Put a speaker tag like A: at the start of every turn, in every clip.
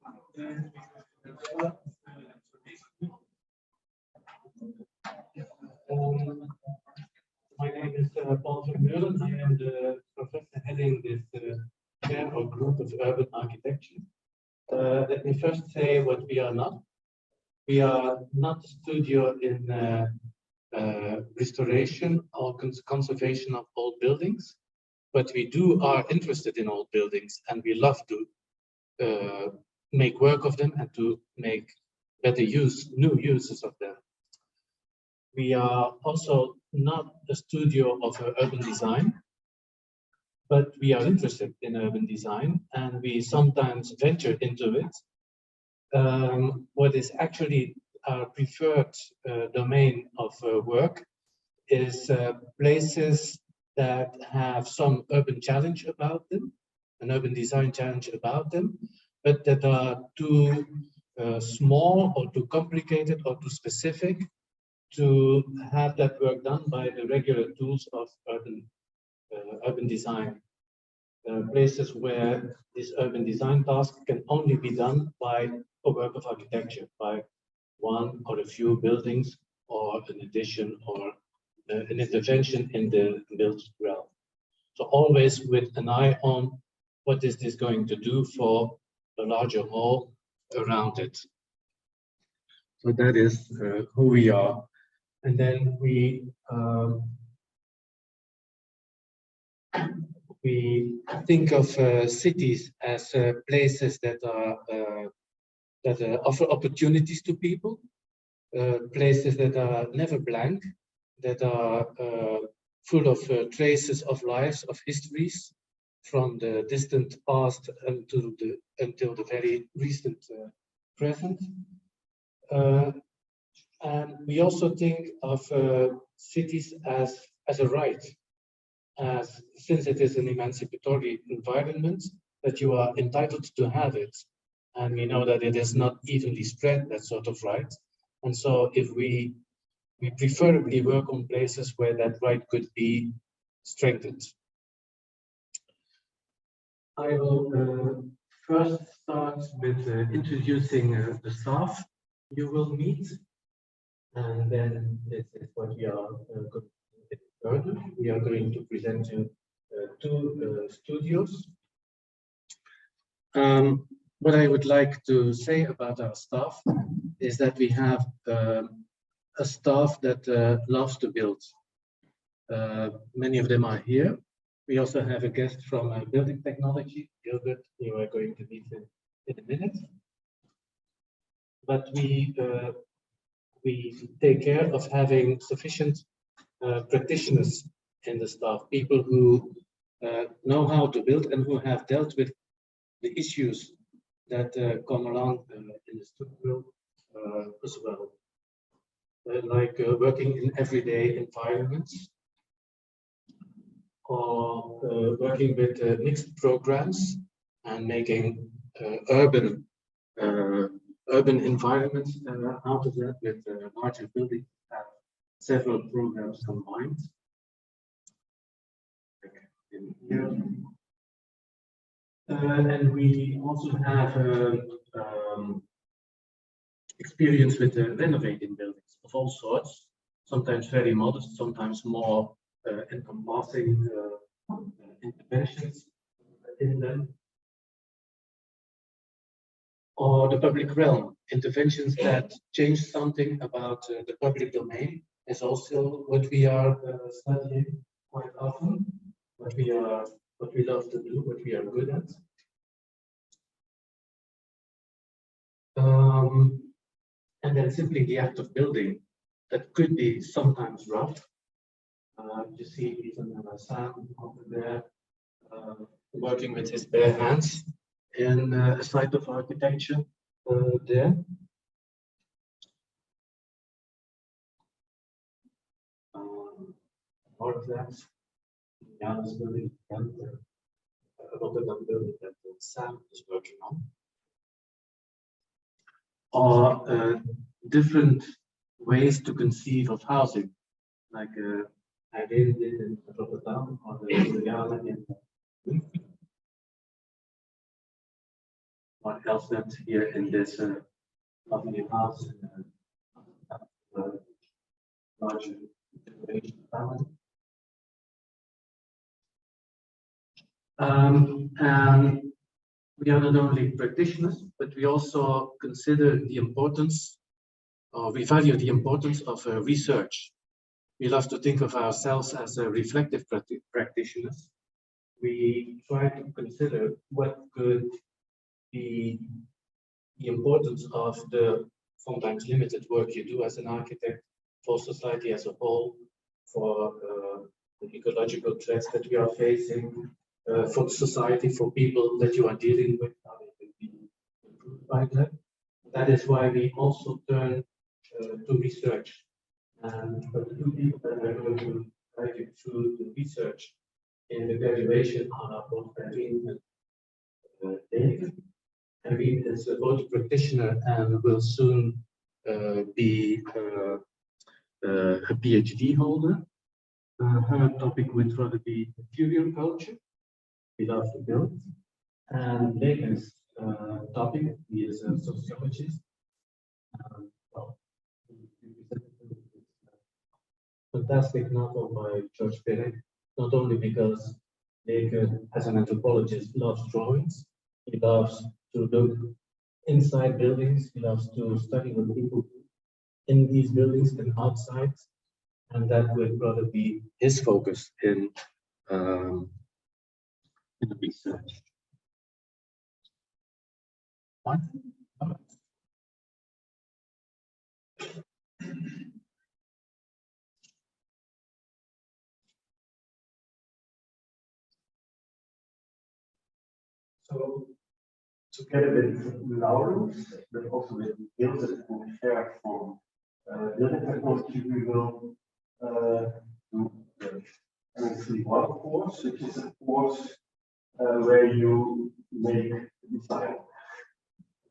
A: My name is Paul van Meulen. I am the professor heading this chair or group of urban architecture. Let me first say what we are not. We are not a studio in restoration or conservation of old buildings, but we are interested in old buildings, and we love to make work of them and to make better new uses of them. We are also not a studio of urban design, but we are interested in urban design, and we sometimes venture into it. What is actually our preferred domain of work is places that have some urban challenge about them, an urban design challenge about them, but that are too small or too complicated or too specific to have that work done by the regular tools of urban design. Places where this urban design task can only be done by a work of architecture, by one or a few buildings or an addition or an intervention in the built realm. So always with an eye on what is this going to do for a larger whole around it. So that is who we are. And then we think of cities as places that offer opportunities to people, places that are never blank, that are full of traces of lives, of histories from the distant past until the very recent present. And we also think of cities as a right, since it is an emancipatory environment, that you are entitled to have it. And we know that it is not evenly spread, that sort of right. And so if we preferably work on places where that right could be strengthened. I will first start with introducing the staff you will meet. And then this is what we are going to do further. We are going to present you two studios. What I would like to say about our staff is that we have a staff that loves to build. Many of them are here. We also have a guest from building technology, Gilbert, you are going to meet him in a minute. But we take care of having sufficient practitioners in the staff, people who know how to build and who have dealt with the issues that come along in the studio as well. Like working in everyday environments, or working with mixed programs and making urban environments out of that with larger buildings have several programs combined. In here. And we also have experience with renovating buildings of all sorts, sometimes very modest, sometimes more encompassing interventions in them. Or the public realm, interventions that change something about the public domain is also what we are studying quite often, what we love to do, what we are good at. And then simply the act of building that could be sometimes rough. You see even Sam over there working with his bare hands in a site of architecture there. Northlands, yeah, this building and Rotterdam building that Sam is working on. Or different ways to conceive of housing, like I did in Rotterdam or the Juliana in one element here in this lovely house in a larger generation family. And we are not only practitioners, but we also consider the importance, or we value the importance of research. We love to think of ourselves as reflective practitioners. We try to consider what could be the importance of the sometimes limited work you do as an architect for society as a whole, for the ecological threats that we are facing, for the society, for people that you are dealing with, how they can be improved by that. That is why we also turn to research. And the two people that are going to guide you through the research in the graduation are both Karin and David. Karin is both a practitioner and will soon be a PhD holder. Her topic would rather be interior culture. We love to build. And David's topic, he is a sociologist. Well, fantastic novel by George Perec, not only because Baker, as an anthropologist, loves drawings, he loves to look inside buildings, he loves to study what people do in these buildings and outside, and that would rather be his focus in the research. What?
B: So, together with Laurens, but also with Ilse and Ger from building technology, we will do the Msc1 course, which is a course where you make design.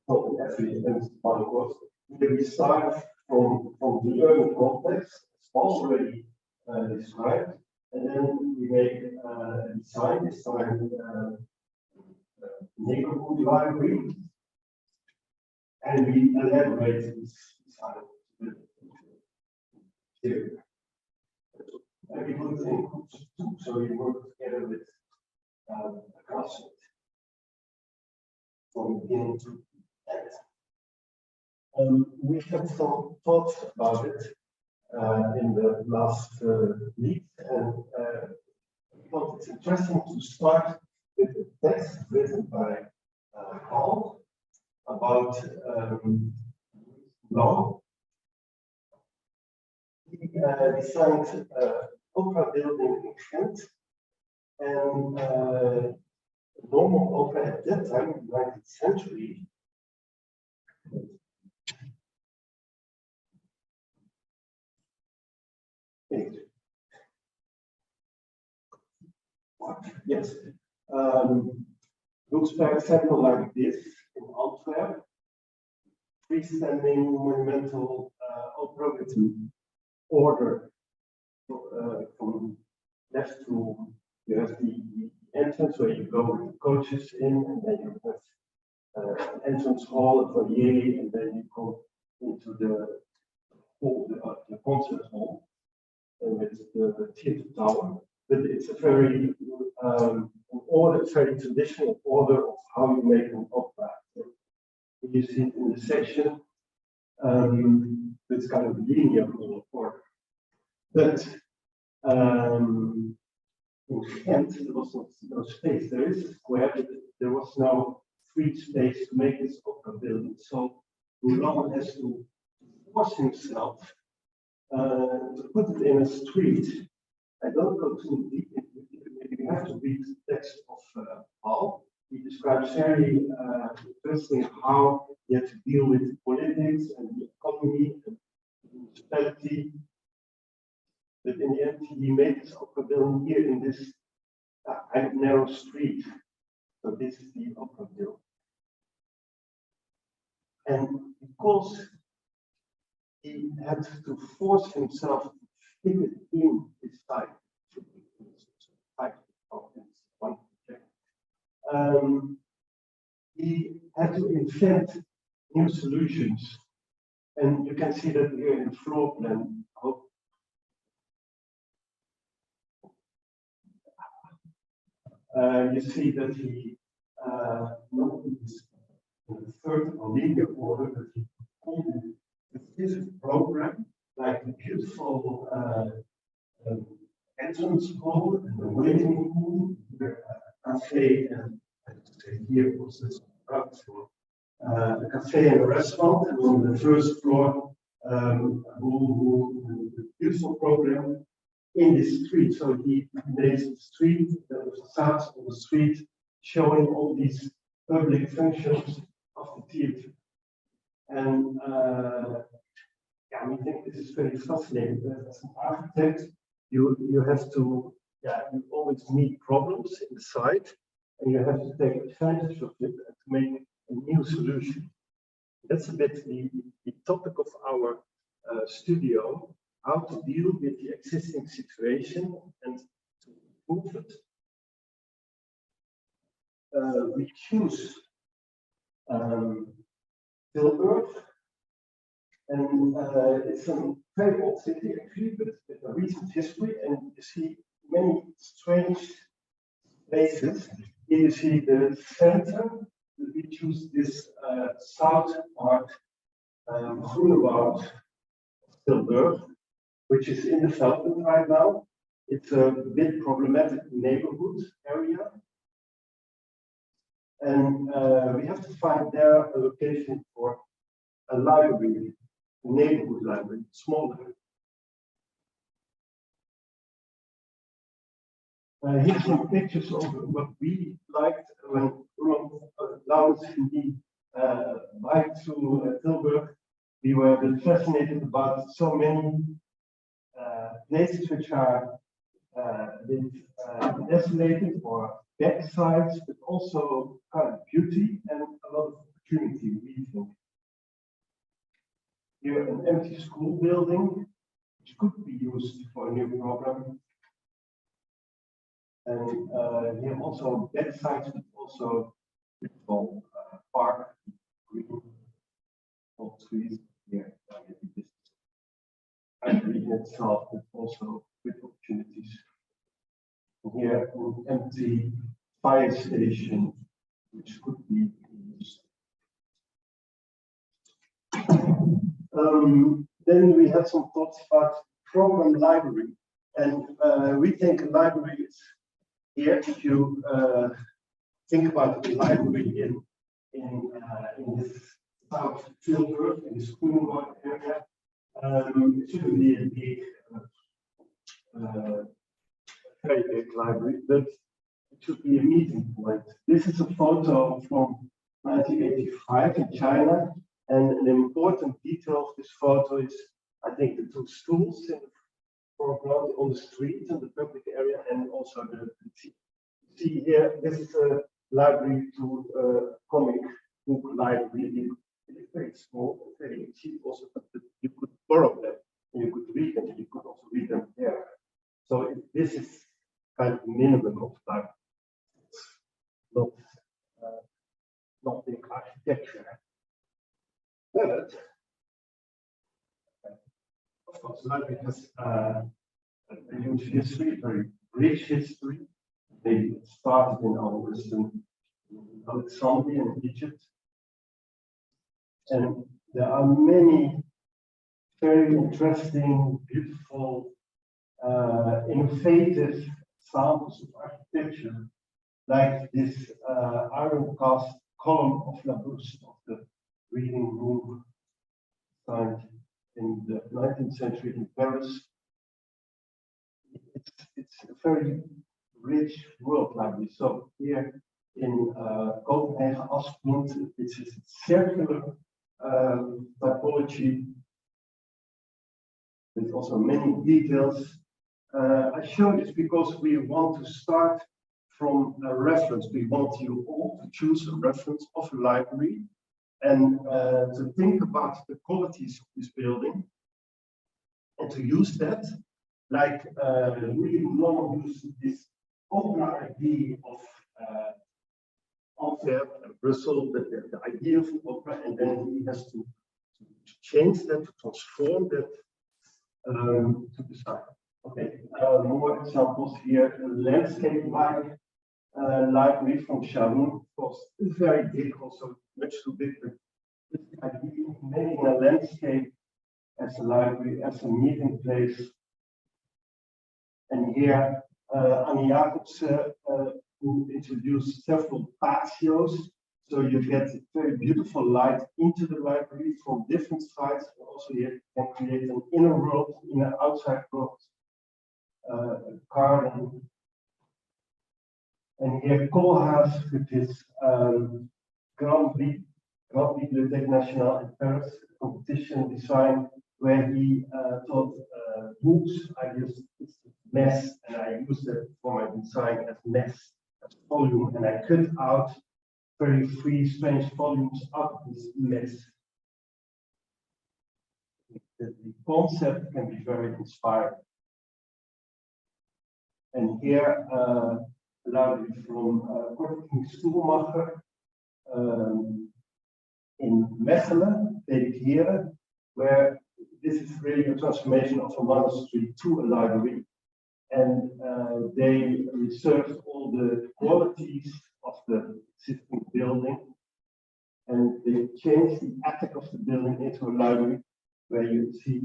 B: So, actually, Msc1 course, where we start from the urban context, it's already described, and then we make a design neighborhood library, and we elaborate this design here. And we put it in groups too, so we work together with a classmate from beginning to end. We had some thoughts about it in the last week, and I thought it's interesting to start with a text written by Paul about law. He designed opera building in Ghent, and normal opera at that time, in the 19th century, yes. Looks, for example, like this in Antwerp, freestanding monumental opera with order from left to, you have the entrance where you go with the coaches in, and then you have entrance hall, a foyer, and then you go into the hall, the concert hall, and it's the theater tower. But it's a very order, very traditional order of how you make an opera. You see it in the section. It's kind of linear order. But in Ghent, there was no space. There is a square, but there was no free space to make this opera building. So Roland has to force himself to put it in a street. I don't go too deep into it. You have to read the text of Paul. He describes very interestingly how he had to deal with politics and the economy and the municipality. But in the end, he made this opera building here in this kind of narrow street. So this is the opera building. And because he had to force himself to fit it in his type of one project, he had to invent new solutions. And you can see that here in the floor plan. You see that he not in the third or linear order, but he called it a physics program, like a beautiful entrance hall and a waiting room, a cafe, and I have to say here was this a cafe and a restaurant, and on the first floor, a room, a beautiful program in the street. So he makes the street, the facades on the street, showing all these public functions of the theater. And yeah, we think this is very fascinating. As an architect, you have to, you always meet problems in the site, and you have to take advantage of it and to make a new solution. That's a bit the topic of our studio, how to deal with the existing situation and to improve it. We choose Tilburg, and it's a very old city actually, but with a recent history, and you see many strange places. Here you see the center. We choose this south part, Groenewoud of Tilburg, which is in development right now. It's a bit problematic neighborhood area. And we have to find there a location for a library, a neighborhood library, small library. Here's some pictures of what we liked when Laurens and me biked to Tilburg. We were a bit fascinated about so many places which are a bit desolated or back sites, but also kind of beauty and a lot of opportunity, we think. Here, an empty school building, which could be used for a new program. And here also back sites, but also beautiful park, green, old trees here. And green itself, but also with opportunities. And here, an empty fire station, which could be used. Then we had some thoughts about program library, and we think a library is here. If you think about the library in this South Tilburg, in the Groenewoud area, it shouldn't be a big, very big library, but it should be a meeting point. This is a photo from 1985 in China, and an important detail of this photo is, I think, the two stools in the foreground on the street in the public area, and also the see here. This is a library to comic book library. It's very small, very cheap also, but you could borrow them and you could read them, and you could also read them there. So this is kind of minimum of library. It's not big architecture. But of course, library has a huge history, a very rich history. Maybe it started in our Western Alexandria in Egypt. And there are many very interesting, beautiful, innovative samples of architecture, like this iron cast column of Labousse of the reading room signed in the 19th century in Paris. It's a very rich world library. So here in Copenhagen, Asplund, it's a circular typology with also many details. I show this because we want to start from a reference. We want you all to choose a reference of a library and to think about the qualities of this building and to use that, like William Long used this open idea Antwerp and Brussels, the idea of an opera, and then he has to change that, to transform that to the side. Okay, more examples here. A landscape library from Sharon, of course, very big, also much too big, but this idea of making a landscape as a library, as a meeting place. And here, Annie Jacobsen, who introduced several patios, so you get very beautiful light into the library from different sides. Also, you can create an inner world, in an outside world, garden. And here, Koolhaas with his Grand Bibliothèque Nationale in Paris competition design, where he taught books. I used mess, and I used it for my design as mess, as volume, and I cut out very free Spanish volumes out of this mess. The concept can be very inspiring. And here, a library from Korting Stoelmacher in Mechelen, Dediceren, where this is really a transformation of a monastery to a library. And they reserved all the qualities of the existing building, and they changed the attic of the building into a library, where you see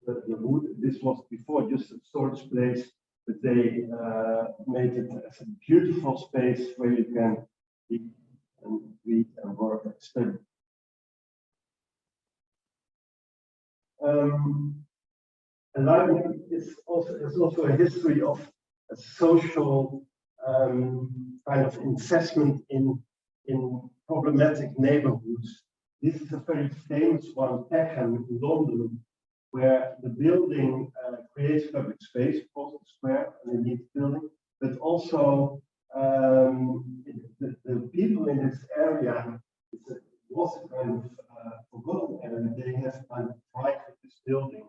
B: the wood. This was before just a storage place, but they made it as a beautiful space where you can read and work and study. A library is also a history of a social kind of investment in problematic neighborhoods. This is a very famous one, Peckham in London, where the building creates public space, Postal Square, underneath the building, but also the people in this area, it was a kind of forgotten area. They have kind of pride with this building.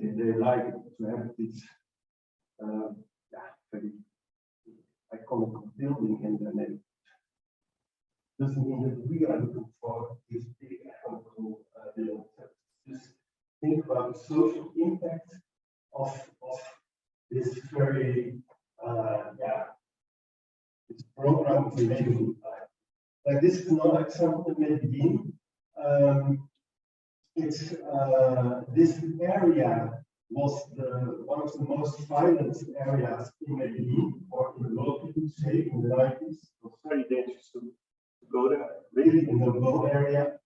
B: They like to have this very iconic building in their neighborhood. Doesn't mean that we are looking for this big economical building. Just think about the social impact of this very this program of the neighborhood. Like this is another example in Medellin. This area was one of the most violent areas in Medellin, or in the world, you could say, in the 90s. It was very dangerous to go there, really in the low area.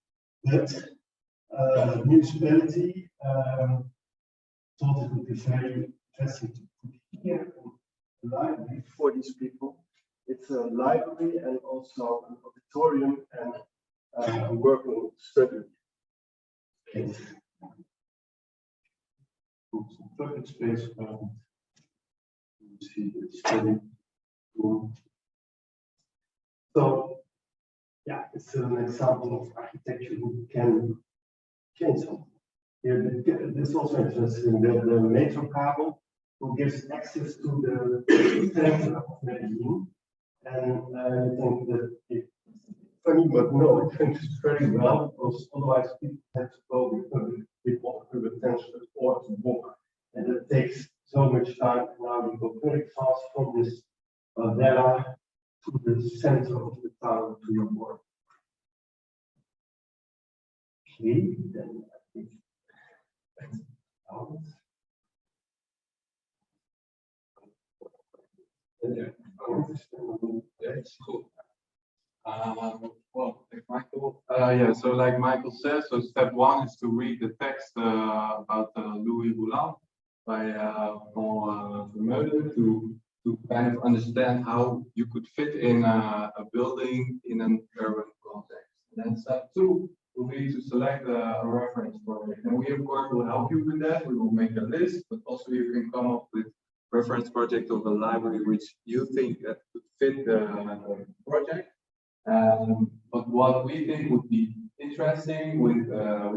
B: But the municipality thought it would be very interesting to put here a library for these people. It's a library and also an auditorium and a working study space. Some public space around. You see the study room. So, yeah, it's an example of architecture who can change something. Here, this is also interesting, the metro cable, who gives access to the center of Medellin. And I think that it's funny, but no, it functions very well, because otherwise people have to go with public transport or to walk. And it takes so much time. Now you go very fast from this Villa to the center of the town to your work. Okay, then I think that's out.
C: That's cool. Well, like Michael, yeah. So, like Michael says, so step one is to read the text about Louis Rouland by Paul Vermeulen to kind of understand how you could fit in a building in an urban context. And then step two will be to select a reference project, and we of course will help you with that. We will make a list, but also you can come up with reference project of a library which you think that could fit the project. But what we think would be interesting with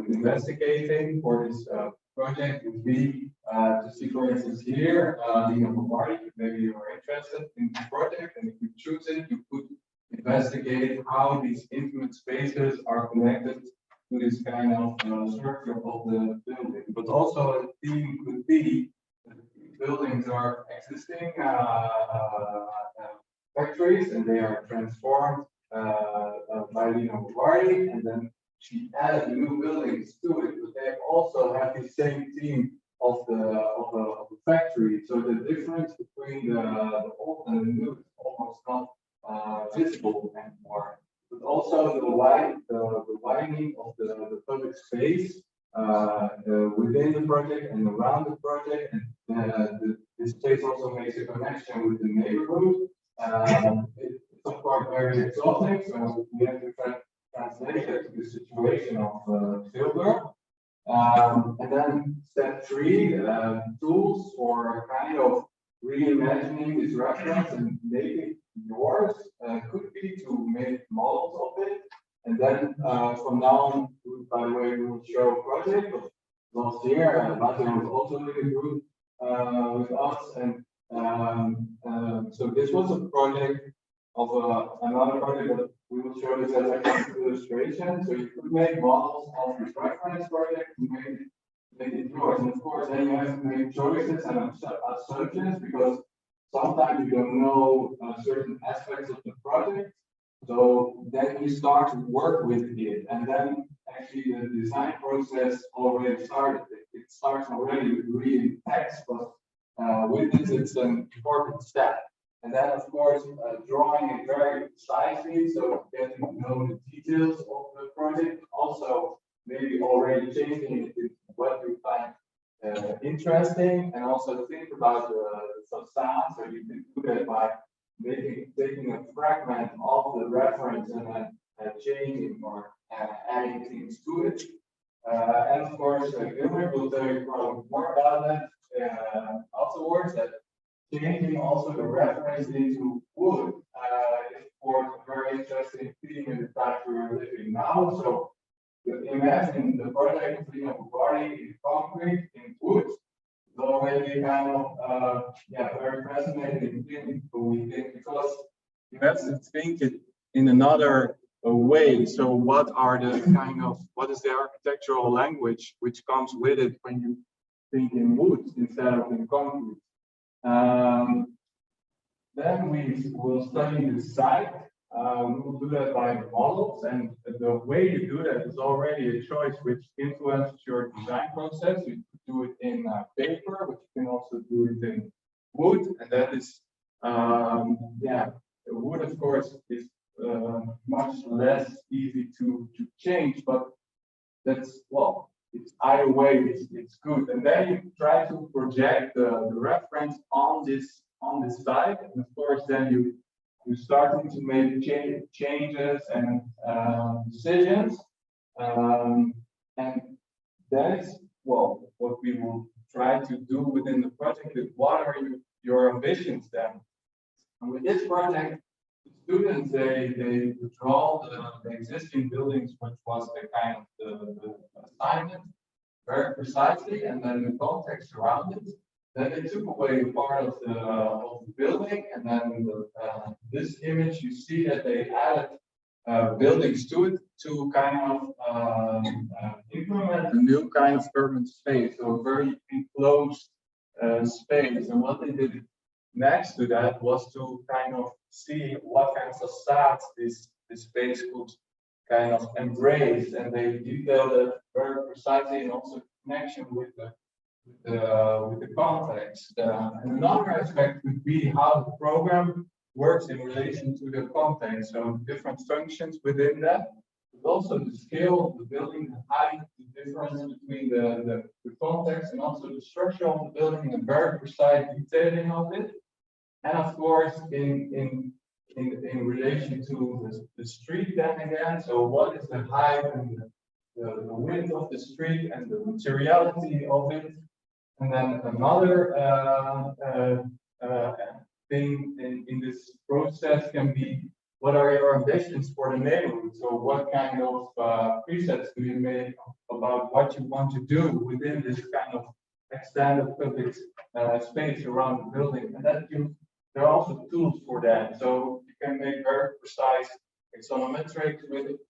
C: investigating for this project would be to see, for instance, here being a party. Maybe you are interested in the project, and if you choose it, you put in investigate how these intimate spaces are connected to this kind of structure of the building. But also a theme could be that buildings are existing factories and they are transformed by Lina Bouvari, and then she added new buildings to it, but they also have the same theme of the factory. So the difference between the old and the new is almost not visible anymore. But also the widening of the public space within the project and around the project, and this space also makes a connection with the neighborhood. It's of course very exhausting, so we have to translate it to the situation of Tilburg. And then step 3, tools for kind of reimagining this reference and make it yours could be to make models of it. And then from now on, by the way, we will show a project of last year. Bastian was also in the group with us. And so this was a project of another project that we will show this as an illustration. So you could make models of this reference project to make it yours. And of course, then you have to make choices and assumptions because sometimes you don't know certain aspects of the project. So then you start to work with it. And then actually the design process already started. It starts already with reading text, but with this, it's an important step. And then, of course, drawing it very precisely, so getting to know the details of the project. Also, maybe already changing it to what you find interesting, and also think about the facade. So you can do that by taking a fragment of the reference and then changing or adding things to it. And of course, Gilbert will tell you probably more about that afterwards. That changing also the reference into wood is, of course, a very interesting theme in the time we are living now. So imagine the project of Lina Bouvari in concrete, in wood, is already kind of very fascinating thing, we think, because you have to think it in another way. So what is the architectural language which comes with it when you think in wood instead of in concrete? Then we will study the site. We will do that by models, and the way you do that is already a choice which influences your design process. You could do it in paper, but you can also do it in wood, and that is, wood, of course, is much less easy to change, but that's, well, it's either way, it's good. And then you try to project the reference on this side, and of course, then you're starting to make changes and decisions, and that's what we will try to do within the project. What are your ambitions then? And with this project, the students they draw the existing buildings, which was the kind of the assignment, very precisely, and then the context around it. Then they took away part of the building, and then this image, you see that they added buildings to it to kind of implement a new kind of urban space, so a very enclosed space. And what they did next to that was to kind of see what kind of facades this space could kind of embrace, and they detailed it very precisely, and also connection with the context. And another aspect would be how the program works in relation to the context. So different functions within that, but also the scale of the building, the height, the difference between the context and also the structure of the building, and very precise detailing of it. And of course, in relation to the street then again, so what is the height and the width of the street and the materiality of it. And then another thing in this process can be, what are your ambitions for the neighborhood? So what kind of presets do you make about what you want to do within this kind of extended public space around the building? And that there are also tools for that. So you can make very precise axonometrics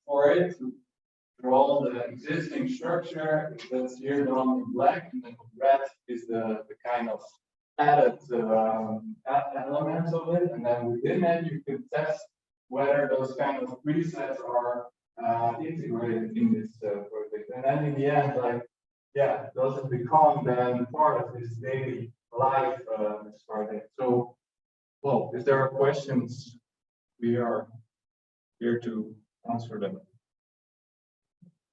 C: for it to draw the existing structure. That's here drawn in black, and then red is the kind of added elements of it, and then within it you can test whether those kind of presets are integrated in this project. And then in the end, like, yeah, does it become then part of this daily life project? So, well, if there are questions, we are here to answer them.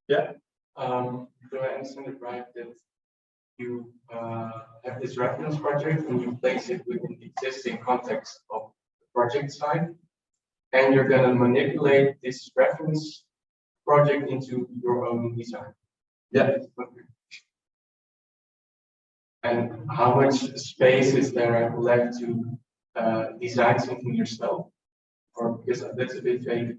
C: Yeah.
A: Do I understand it right that you have this reference project and you place it within the existing context of the project side, and you're going to manipulate this reference project into your own design?
C: Yeah.
A: And how much space is there left to design something yourself? Or because that's a bit vague.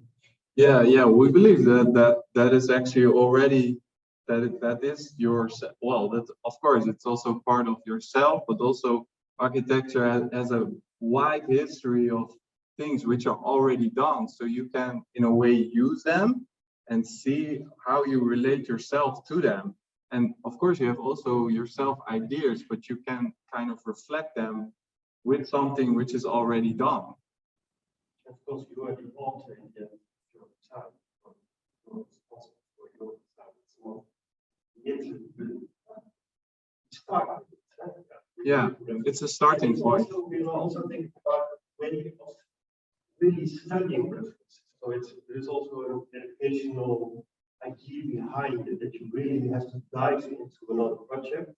C: Yeah, we believe that is actually already that is yourself. Well, that of course it's also part of yourself, but also architecture has a wide history of things which are already done, so you can in a way use them and see how you relate yourself to them. And of course you have also yourself ideas, but you can kind of reflect them with something which is already done.
B: Of course, you are the author in your design. You're responsible for your design. So,
C: yeah, it's a starting point.
B: Also, we also think about way of really studying references. So there's also an educational idea behind it that you really have to dive into another project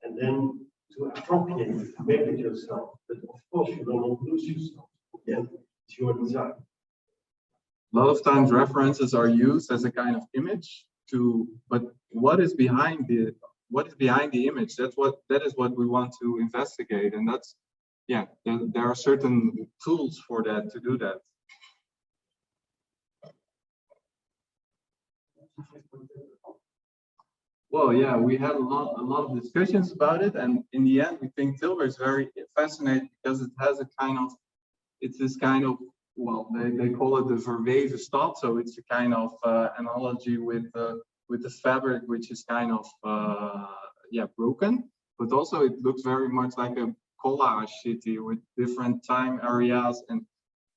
B: and then to appropriate it, to make it yourself. But of course, you will not lose yourself. Again, it's your design.
C: A lot of times references are used as a kind of image but what is behind the image? That is what we want to investigate, and that's, yeah, there are certain tools for that, to do that. Well, yeah, we had a lot of discussions about it, and in the end, we think Tilburg is very fascinating because it has it's this kind of, well, they call it the verweven stad, so it's a kind of analogy with the fabric, which is kind of broken, but also it looks very much like a collage city with different time areas, and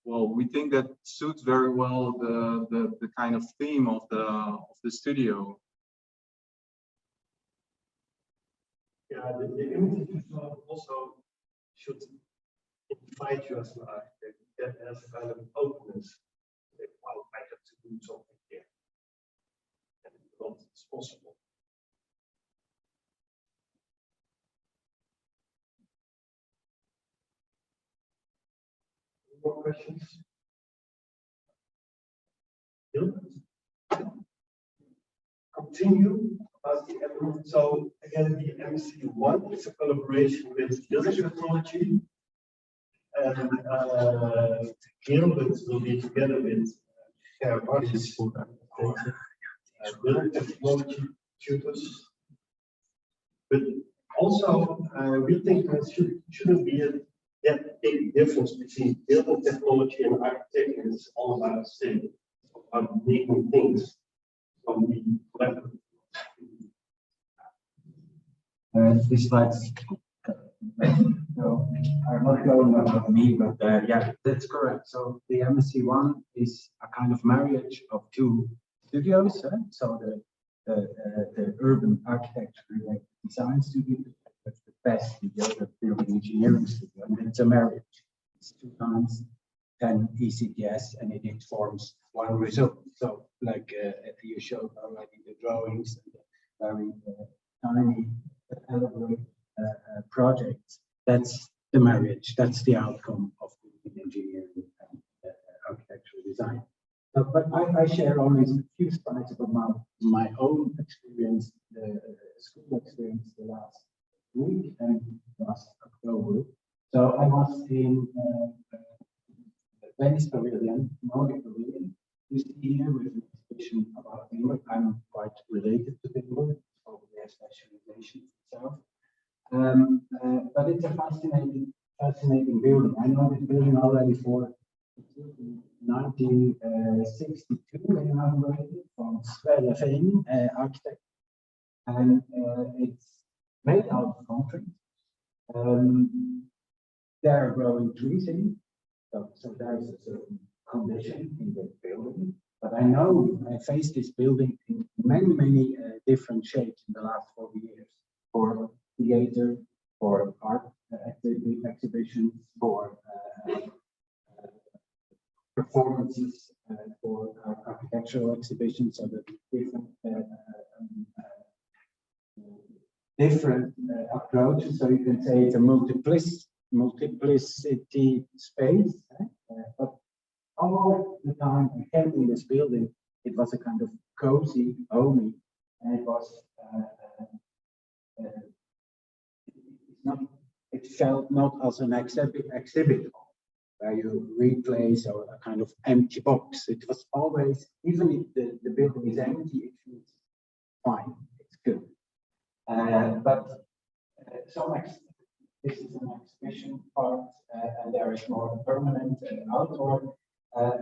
C: well, we think that suits very well the kind of theme of the studio.
B: Yeah, the images also should invite you as an architect. That has a kind of openness. Well, I have to do something here. And it's possible. Any more questions? Continue about the element. So again, the Msc1 is a collaboration with building technology. And Gilbert will be together with bodies for building technology tutors. But also, we think there shouldn't be that big difference between building technology and architecture. It's all about the same, about making things from the level.
D: These slides are not going about me, but yeah, that's correct. So the Msc1 is a kind of marriage of two studios. So the urban architecture related design studio, that's the best, the other building engineering studio, and it's a marriage. It's 2 times 10 ECTS, and it forms one result. So like you showed already the drawings, and the very tiny elaborate projects. That's the marriage. That's the outcome of engineering and architectural design. But I share only a few slides about my own experience, the school experience, the last week and last October. So I was in the Venice Pavilion, Nordic Pavilion. You see here with an exhibition about Tilburg. I'm quite related to Tilburg, so their specialization itself. But it's a fascinating building. I know this building already for 30 1962 inaugurated from Msc1 FIT IN architect, and it's made out of concrete. There are growing trees in it, so there's a certain condition in the building. But I know I faced this building in many different shapes in the last 40 years, for theater, for art exhibitions, for performances, for architectural exhibitions, so that different approaches. So you can say it's a multiplicity space, but all the time I came in this building, it was a kind of cozy, homey, and it was it felt not as an exhibit where you replace or a kind of empty box. It was always, even if the building is empty, it feels fine, it's good. This is an exhibition part, and there is more permanent and outdoor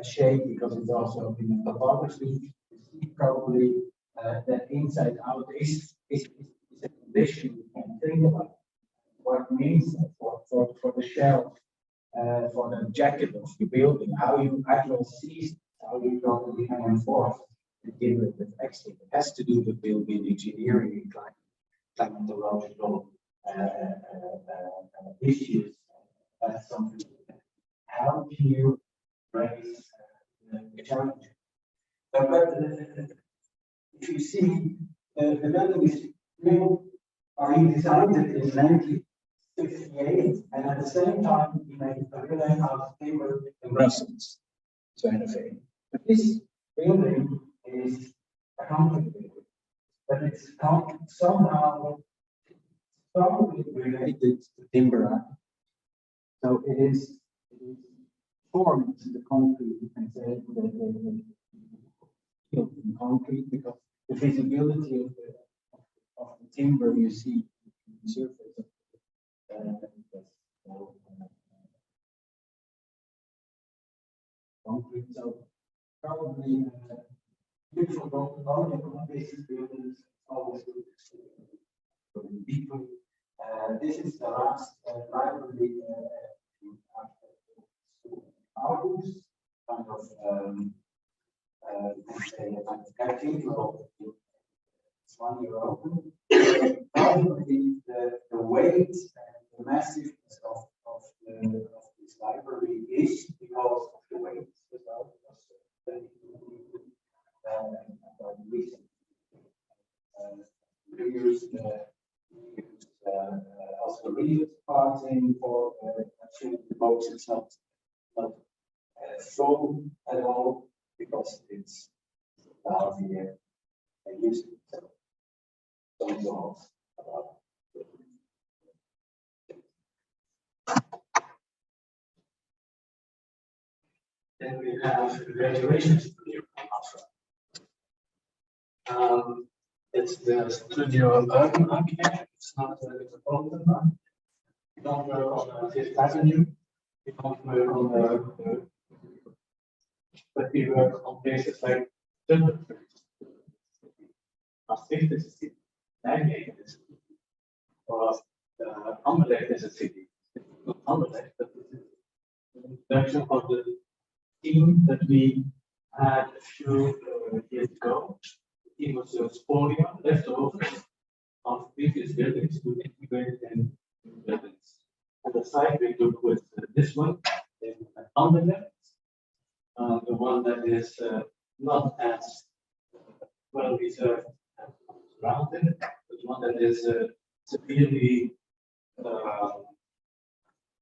D: shape, because it's also in photography. You see probably that inside out is a condition you can think about. What it means for the shelf, for the jacket of the building, how you actually see, how you probably can enforce to deal with the exit. It has to do with building engineering, climatological issues. That's something that help you raise the challenge. But if you see, the building is built or he designed it in 1958, and at the same time he made a building out of timber in Brussels, Santa Fe. But this building is a concrete building, but it's somehow strongly related to timber art. So it is formed the concrete, you can say, built in concrete, because the visibility of the timber you see on the surface of concrete. So probably beautiful on these buildings always going deeper. This is the last library in August, kind of cathedral. It's 1 year open. Probably the weight and the massiveness of this library is because of the weight as well. We use also real parting for actually the box is not full at all, because it's now here and use it. So then we have graduation studio. It's the studio urban architecture. It's not a metropolitan one. We don't work on Fifth Avenue. We don't work on but we work on places like Maastricht is a city, Nijmegen is a city, or Anderlecht is a city. Not Anderlecht, but it's an introduction of the team that we had a few years ago. The team was spolia, leftovers of previous buildings to integrate in buildings. And the site we took was this one in Anderlecht. The one that is not as well reserved as around it, but one that is severely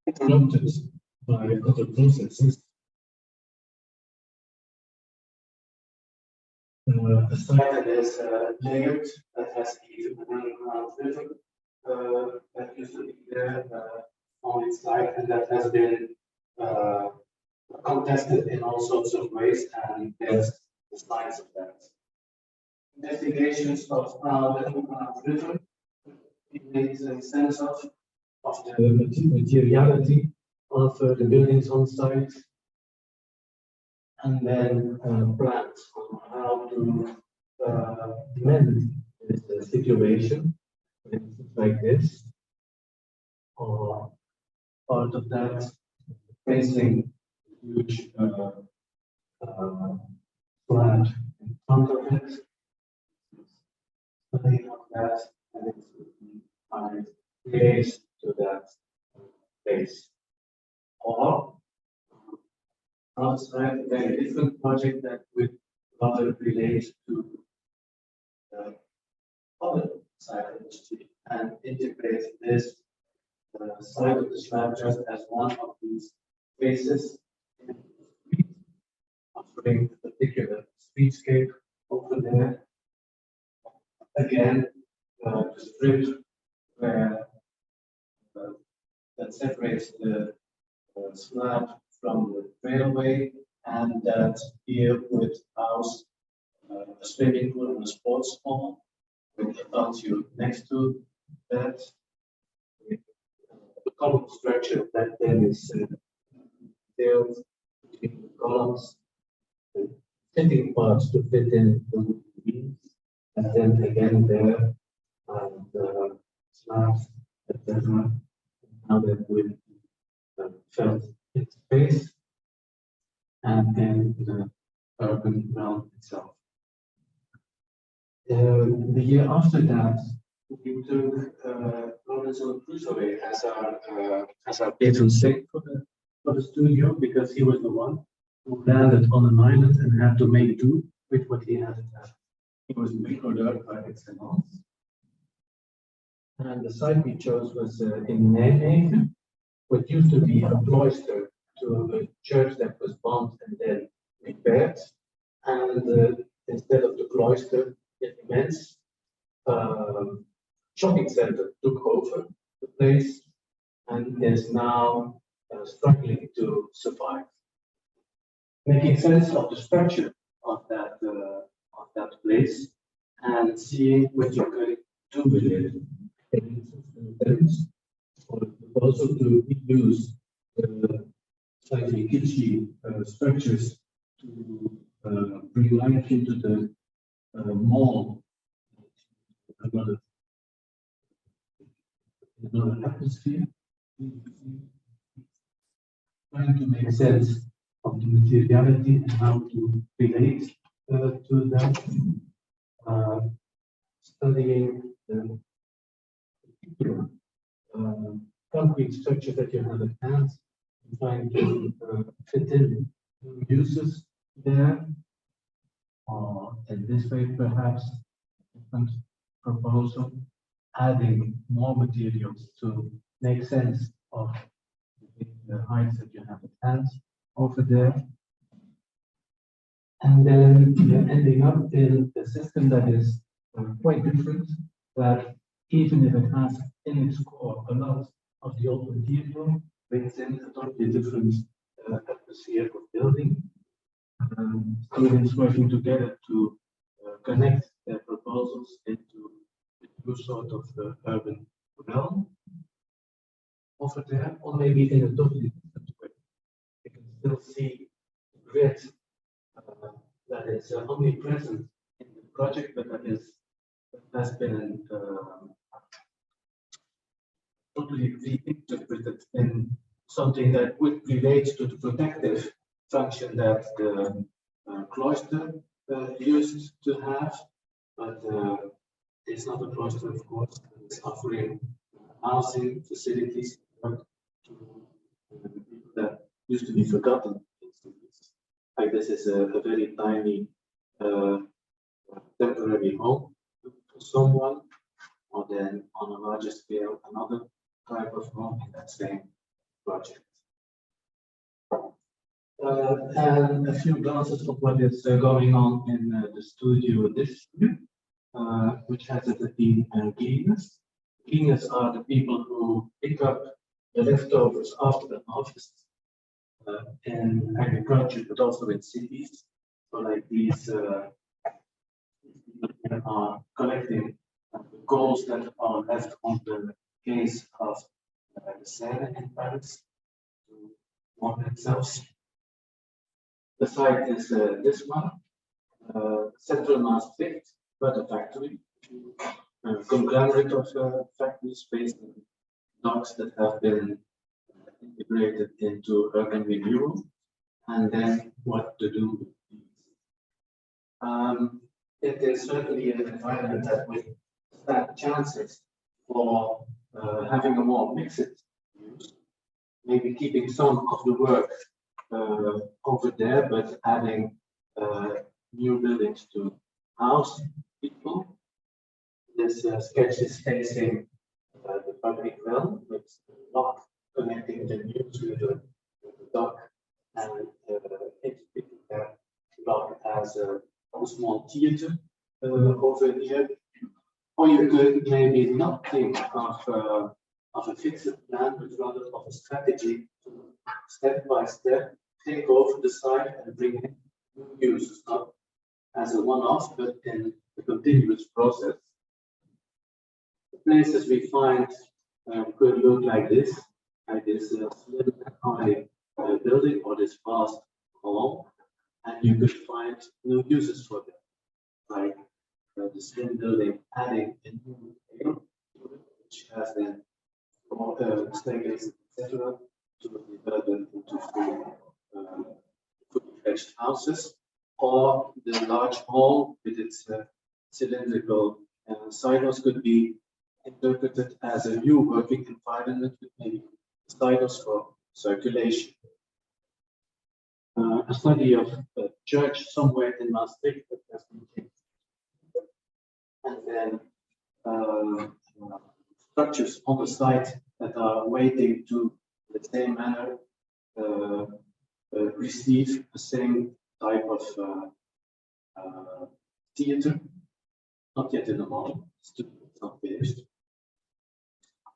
D: interrupted by other processes. A site that is layered, that has even an underground river that used to be there on its site, and that has been contested in all sorts of ways, and there's the slides of that. Investigations of how the underground river makes a sense of the materiality of the buildings on site.
A: and then plans on how to mend this situation, for instance, like this, or part of that facing huge flat in front of it, studying of that, and it would be find ways to that place. Or outside a very different project that would rather relate to the other side of the street and integrate this side of the slab just as one of these spaces in the street, offering a particular streetscape over there. Again, to strip where that separates the slab from the railway, and that here would house a swimming pool and a sports hall with a patio next to that. The column structure that then is built between the columns, the fitting parts to fit in the wooden beams, and then again there, and slabs, etc. Now that will felt in space and in the urban realm itself. The year after that, we took Robinson Crusoe as our patron saint for the studio, because he was the one who landed on an island and had to make do with what he had at hand. He was bricoleur par excellence. And the site we chose was in Nijmegen, what used to be a cloister to a church that was bombed and then repaired. And instead of the cloister, an immense shopping center took over the place and is now struggling to survive. Making sense of the structure of that place and seeing what you could do with it. Or the proposal to use the slightly kitschy structures to bring life into the mall, another atmosphere, trying to make sense of the materiality and how to relate to that, studying the concrete structure that you have at hand, trying to fit in new uses there, or in this way perhaps different proposal, adding more materials to make sense of the heights that you have at hand over there. And then you're ending up in a system that is quite different, that even if it has in its core a lot of the old material, brings in a totally different atmosphere of building. Students working together to connect their proposals into a new sort of urban realm over there, or maybe in a totally different way. You can still see the grid that is omnipresent in the project, but that has been totally reinterpreted in something that would relate to the protective function that the cloister used to have, but it's not a cloister, of course. It's offering housing facilities to people that used to be forgotten. Like this is a very tiny temporary home for someone, or then on a larger scale, another type of home in that same project. And a few glances of what is going on in the studio this year, which has it in cleaners. Cleaners are the people who pick up the leftovers after the harvest in agriculture, but also in cities. So like these are collecting the coals that are left on the case of the Seine in Paris to warm themselves. The site is this one, Central Maastricht, but a factory, a conglomerate of factories based in docks that have been integrated into urban renewal, and then what to do with these. It is certainly an environment that would stand chances for having a more mixed use, maybe keeping some of the work over there, but adding new buildings to house people. This sketch is facing the public realm, with the dock connecting the news with the dock, and integrating that dock as a small theater over here. Or you could maybe not think of a fixed plan, but rather of a strategy to step by step take over the site and bring in new users, not as a one-off, but in a continuous process. The places we find could look like this slim high building or this vast hall, and you could find new uses for them, like the slim building adding a new layer, which has then staircase, etc., to develop them into fully fledged houses, or the large hall with its cylindrical silos could be interpreted as a new working environment with maybe silos for circulation. A study of a church somewhere in Maastricht that has been taken, and then structures on the site that are waiting to, the same manner, receive the same type of theater, not yet in the model, still not finished.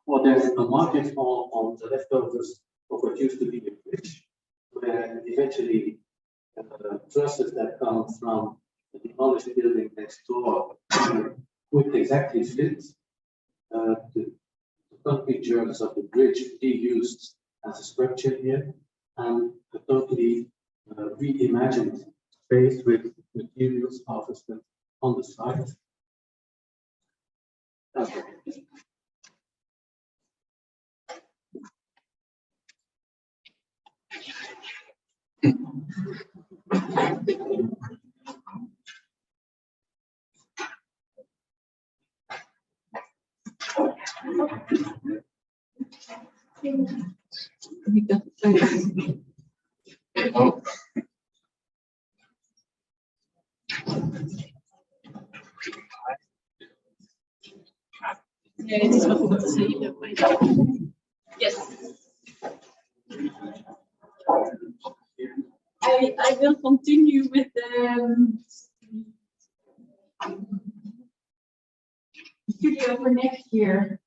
A: Or there's a market hall on the leftovers of what used to be a bridge, where eventually trusses that come from the demolished building next door would exactly fit the concrete journeys of the bridge reused as a structure here, and a totally reimagined space with materials harvested on the site.
E: Oh.
F: Ja, het is wel goed te zien. Yes. I will continue with the studio for next year.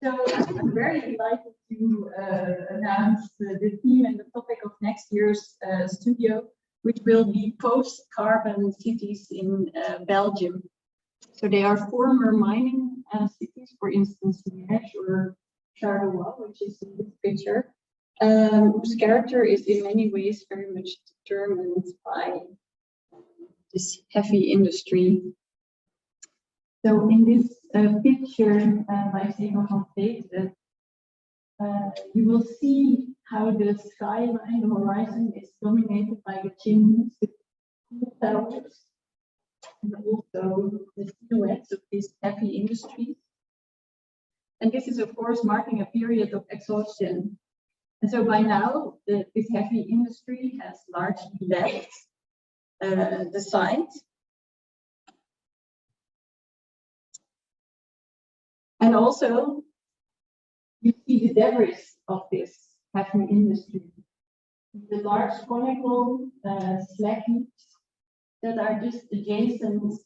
F: So I'm very delighted to announce the theme and the topic of next year's studio, which will be post-carbon cities in Belgium. So they are former mining cities, for instance, Liège or Charleroi, which is in this picture, whose character is in many ways very much determined by this heavy industry. So in this picture by Stefan van Vleuten, you will see how the skyline, the horizon, is dominated by the chimneys with cool towers, and also the silhouettes of these heavy industries. And this is, of course, marking a period of exhaustion. And so by now, this heavy industry has largely left the site. And also, you see the debris of this heavy industry. The large conical slag heaps that are just adjacent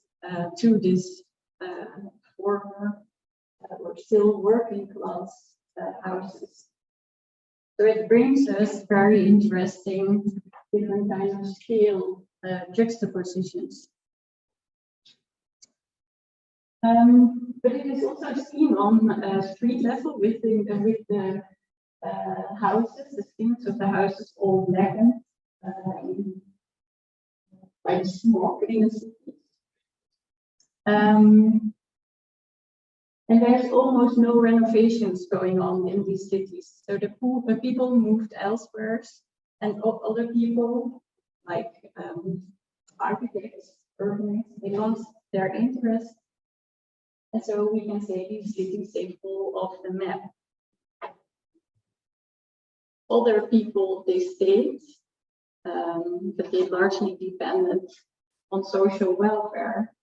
F: to this former or still working class houses. So it brings us very interesting different kinds of scale juxtapositions. But it is also seen on street level with the houses, the skins of the houses all blackened by the smoke in the cities. And there's almost no renovations going on in these cities. So the people moved elsewhere, and other people, like architects, urbanists, they lost their interest. And so we can say these cities, they fall off the map. Other people, they stayed, but they largely depended on social welfare.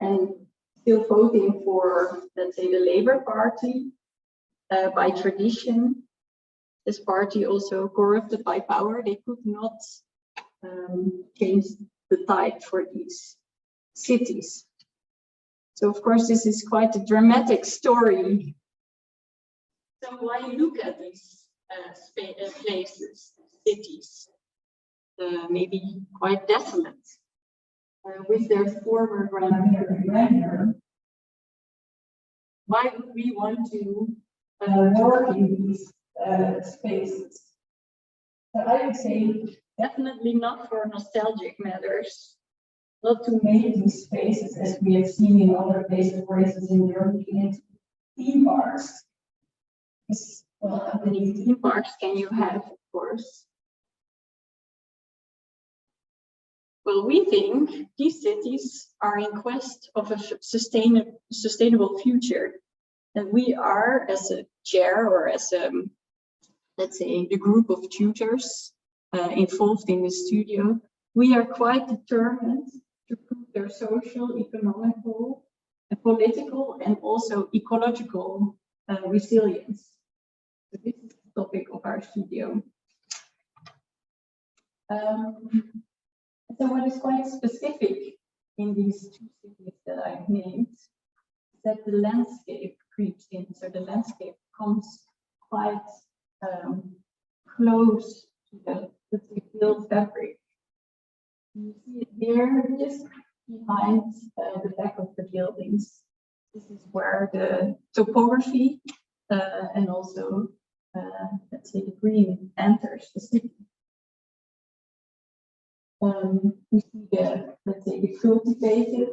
F: And still voting for, let's say, the Labour Party by tradition. This party also corrupted by power. They could not change the tide for these cities. So of course, this is quite a dramatic story. So why look at these places, cities, maybe quite desolate, with their former grandeur? Why would we want to work in these spaces? So I would say definitely not for nostalgic matters, not to make these spaces as we have seen in other places, for instance in Europe, theme parks. Well, how many theme parks can you have, of course? Well, we think these cities are in quest of a sustainable future. And we are, as a chair or as a, let's say, the group of tutors involved in the studio, we are quite determined to prove their social, economical, and political, and also ecological resilience. So this is the topic of our studio. So what is quite specific in these two cities that I've named is that the landscape creeps in. So the landscape comes quite close to the built fabric. You see it here, just behind the back of the buildings. This is where the topography and also, let's say, the green enters the city. We see the, let's say, the cultivated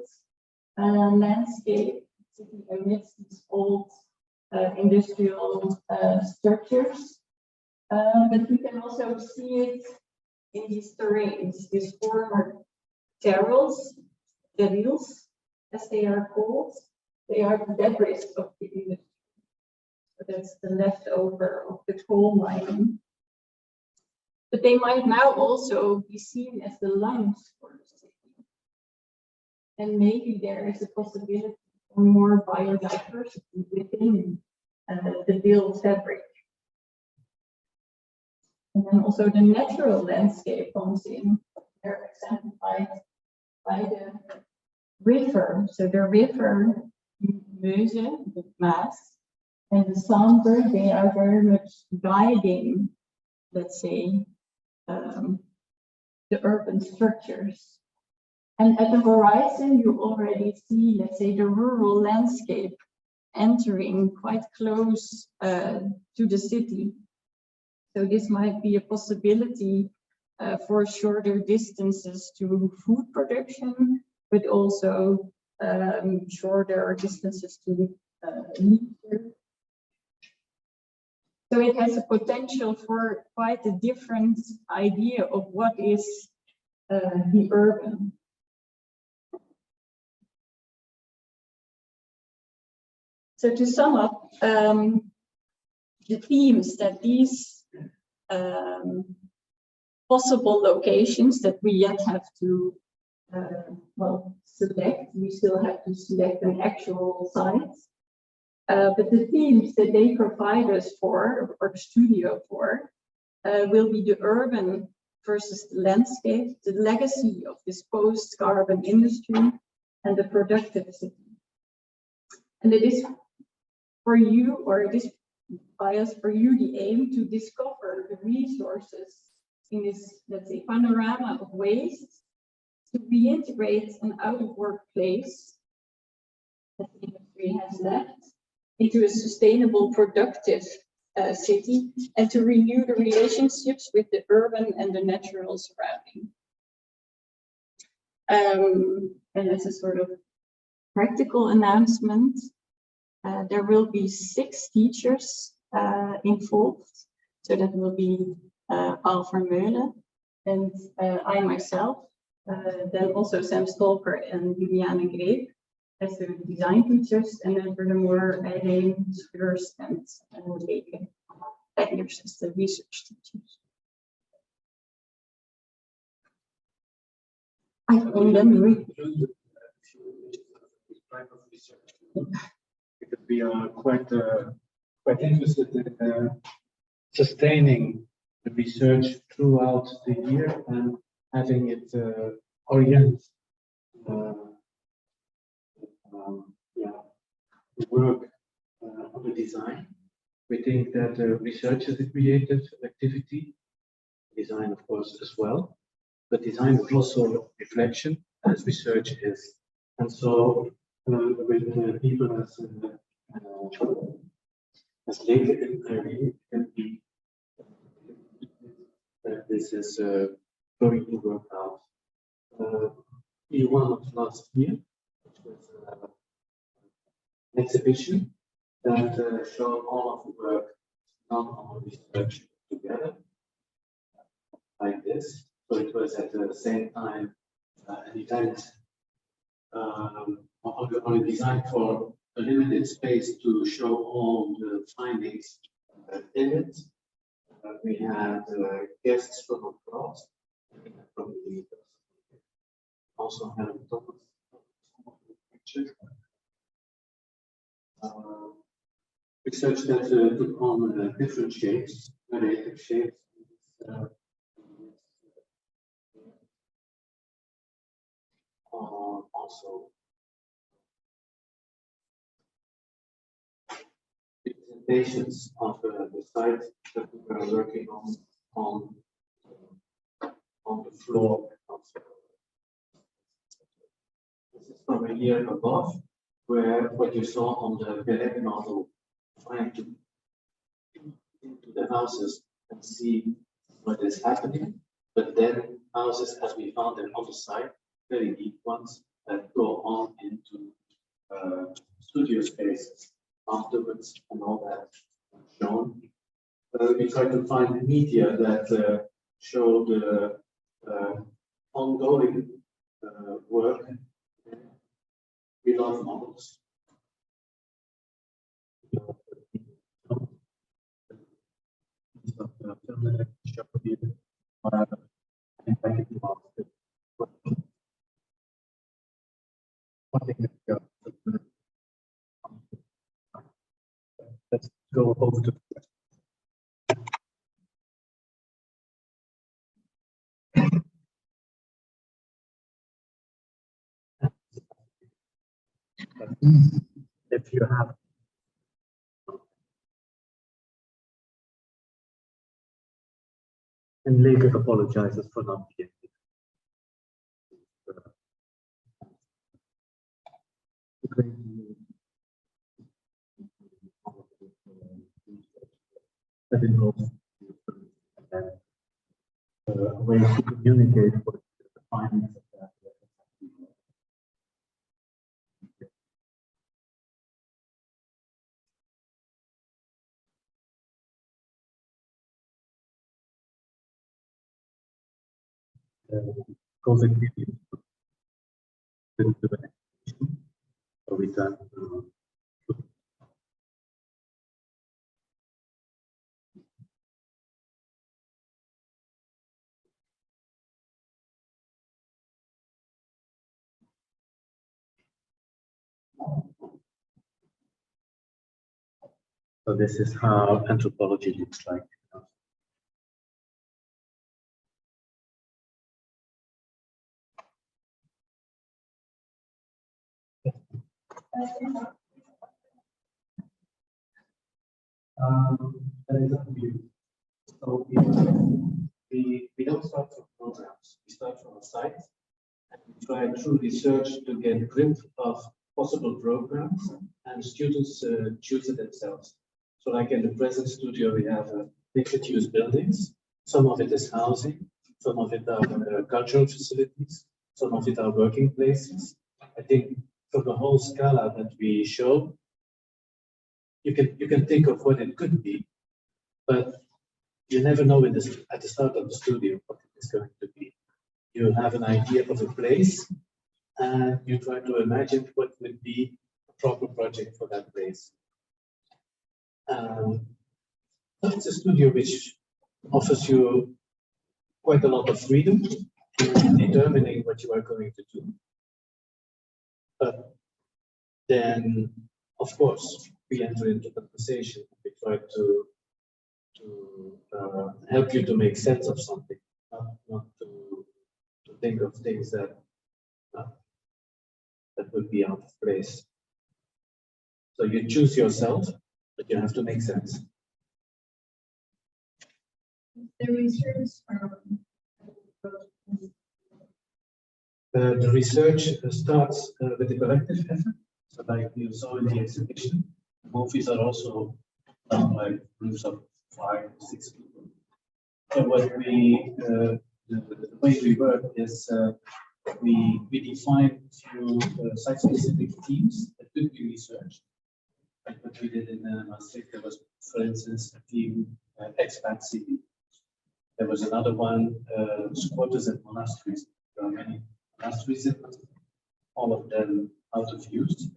F: landscape sitting amidst these old industrial structures. But we can also see it in these terrains, these former terrels, as they are called. They are the debris of the industry. So that's the leftover of the coal mining. But they might now also be seen as the lungs for the city. And maybe there is a possibility for more biodiversity within the built fabric. And then also the natural landscape comes in. They're exemplified by the river. So the river, Meuse, the Maas, and the Sambre, they are very much guiding, let's say, the urban structures. And at the horizon, you already see, let's say, the rural landscape entering quite close to the city. So this might be a possibility for shorter distances to food production, but also shorter distances to nature. So it has a potential for quite a different idea of what is the urban. So to sum up, the themes that these possible locations that we yet have to select, we still have to select an actual site. But the themes that they provide us for, or the studio for, will be the urban versus the landscape, the legacy of this post-carbon industry, and the productive city. And it is for you, or it is by us for you, the aim to discover the resources in this, let's say, panorama of waste, to reintegrate an out-of-work place that the industry has left into a sustainable, productive city, and to renew the relationships with the urban and the natural surrounding. And as a sort of practical announcement, there will be 6 teachers involved. So that will be Paul Vermeulen and I myself, then also Sam Stolper and Juliane Greep as the design teachers, and then furthermore Eileen Schurst and Leke Beckers as the research teachers. I can then read.
D: Because we are quite interested in sustaining the research throughout the year and having it orient the work on the design. We think that research is a creative activity, design of course as well, but design is also reflection as research is. And so with people as Leke and Irene, can be this is going to work out. E1 of last year, which was an exhibition that showed all of the work done on research together, like this. So it was at the same time an event on a design for a limited space to show all the findings in it. We had guests from abroad, from the university. Also had Thomas picture. Research that took on different shapes, variative shapes. Also presentations of the site that we were working on the floor. This is from a year above, where what you saw on the Belek model, trying to into the houses and see what is happening, but then houses as we found them on the site, very deep ones that go on into studio spaces afterwards and all that shown. We tried to find media that show the ongoing work. We love models. Let's go over to if you have and later apologizes for not being that involves ways to communicate what the findings of that. COVID didn't do anything, so we done. So this is how anthropology looks like. That is up to you. So we don't start from programs. We start from a site and we try through research to get a grip of possible programs, and students choose it themselves.
A: So like in the present studio, we have mixed use buildings. Some of it is housing, some of it are cultural facilities, some of it are working places. I think for the whole scala that we show, you can think of what it could be, but you never know at the start of the studio what it is going to be. You have an idea of a place, and you try to imagine what would be a proper project for that place. It's a studio which offers you quite a lot of freedom in determining what you are going to do. But then, of course, we enter into conversation. We try to help you to make sense of something, not to think of things that would be out of place. So you choose yourself, but you have to make sense.
F: The research
A: the research starts with a collective effort. So like you saw in the exhibition, movies are also done by groups of 5, 6 people. So what the way we work is we define a few site-specific teams that could be researched. Like what we did in Maastricht, there was, for instance, a team expat city. There was another one, squatters and monasteries. There are many monasteries in all of them out of use.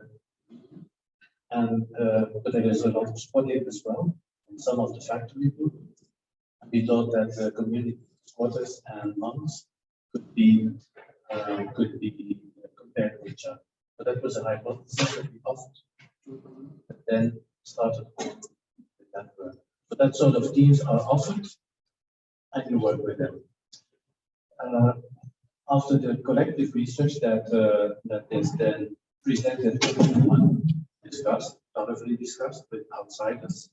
A: And but there is a lot of squatting as well, and some of the factory buildings. And we thought that community squatters and monks could be compared to each other. So that was a hypothesis that we offered, but then started with that work. So that sort of teams are offered, and you work with them. After the collective research that is then presented to everyone, discussed, thoroughly discussed with outsiders,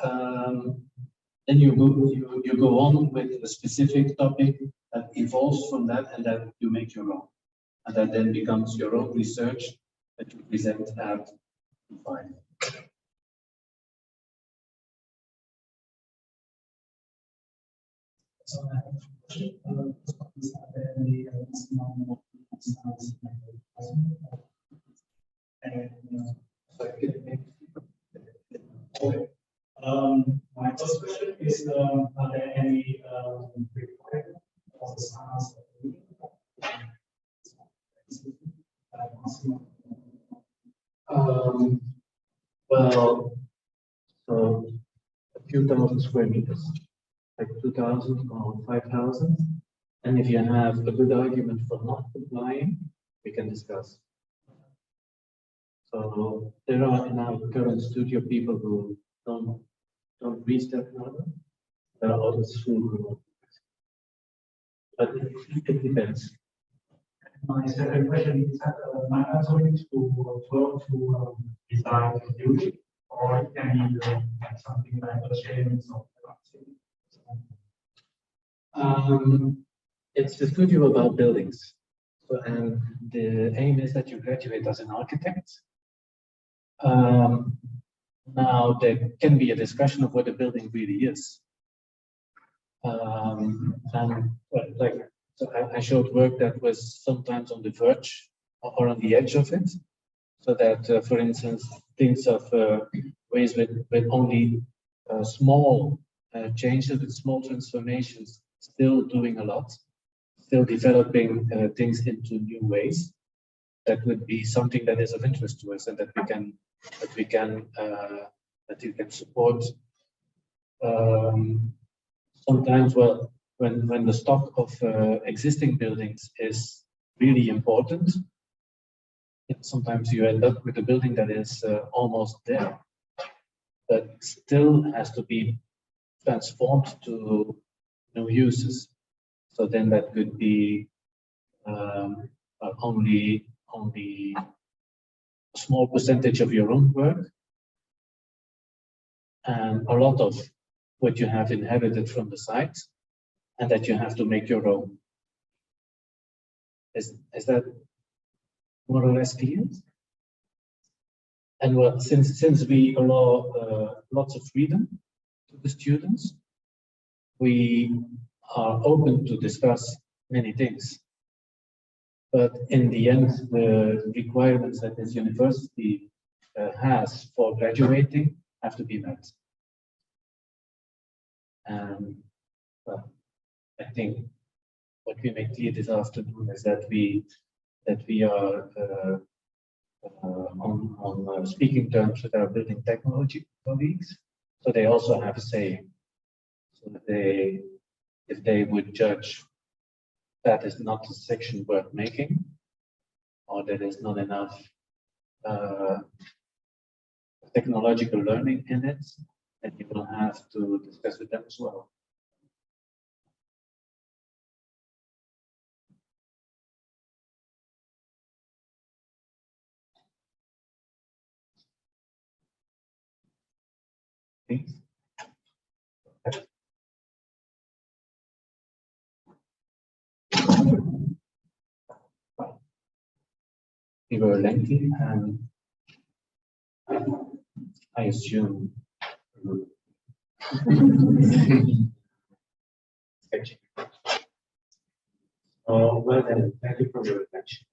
A: then you go on with a specific topic that evolves from that, and then you make your own, and that then becomes your own research that you present at FIT.
E: So I have a question. Is there any maximum size? My first question is, are there any requirements for the size of
A: well, so a few thousand square meters, like 2,000 or 5,000. And if you have a good argument for not complying, we can discuss. So there are in our current studio people who don't reach that level. There are others who, but it depends.
E: My second question is that my answer is to flow to design the future, or it can be something like a sharing of
A: It's the studio about buildings. So, and the aim is that you graduate as an architect. Now there can be a discussion of what a building really is. And like, so I showed work that was sometimes on the verge or on the edge of it. So that, for instance, things of ways with only small changes, with small transformations, still doing a lot, still developing things into new ways. That would be something that is of interest to us, and that we can support. Sometimes, well, when the stock of existing buildings is really important, sometimes you end up with a building that is almost there, but still has to be transformed to new uses. So then that could be only a small percentage of your own work, and a lot of what you have inherited from the site, and that you have to make your own. Is that more or less clear? And well, since we allow lots of freedom to the students, we are open to discuss many things. But in the end, the requirements that this university has for graduating have to be met. And well, I think what we make clear this afternoon is that we are on speaking terms with our building technology colleagues, so they also have a say. So that if they would judge that is not a section worth making, or that is not enough technological learning in it, then you will have to discuss with them as well. Please. We were lengthy, and I assume sketchy. Well then, thank you for your attention.